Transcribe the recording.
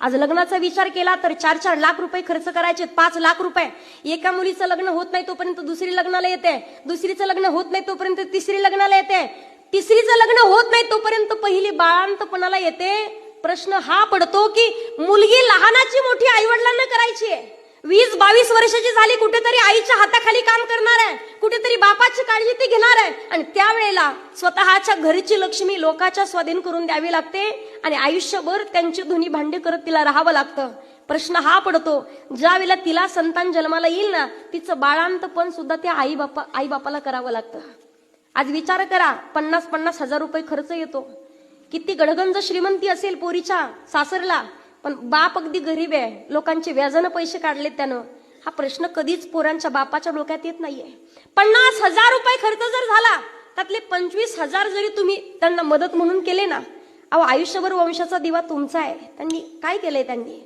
आज लग्नाचा विचार केला तर 4-4 लाख रुपये खर्च करायचे, 5 लाख रुपये. एका मुलीचं लग्न होत नाही तोपर्यंत दुसरी लग्नाला येते, दुसरीचं लग्न होत नाही तोपर्यंत तिसरी लग्नाला येते, तिसरीचं लग्न होत नाही तोपर्यंत पहिली बाळांतपणाला येते. प्रश्न हा पडतो की मुलगी लहानाची मोठी आईवडिलांना करायची आहे, 20-22 वर्षाची झाली, कुठेतरी आईच्या हाताखाली काम करणार आहे, कुठेतरी बापाची काळजी ती घेणार आहे, आणि त्यावेळेला स्वतःच्या घरची लक्ष्मी लोकांच्या स्वाधीन करून द्यावी लागते आणि आयुष्यभर त्यांची धुनी भांडी करत तिला राहावं लागतं. प्रश्न हा पडतो, ज्या वेळेला तिला संतान जन्माला येईल ना, तिचं बाळांतपण सुद्धा त्या आई बापाला करावं लागतं. आज विचार करा, 50-50 हजार रुपये खर्च येतो. किती गडगंज श्रीमंती असेल पोरीच्या सासरला, पण बाप अगदी गरीब आहे, लोकांचे व्याजानं पैसे काढलेत त्यानं. हा प्रश्न कधीच पोरांच्या बापाच्या डोक्यात येत नाहीये. 50,000 रुपये खर्च जर झाला, त्यातले 25,000 जरी तुम्ही त्यांना मदत म्हणून केले ना, अहो आयुष्यभर वंशाचा दिवा तुमचा आहे. त्यांनी काय केलंय? त्यांनी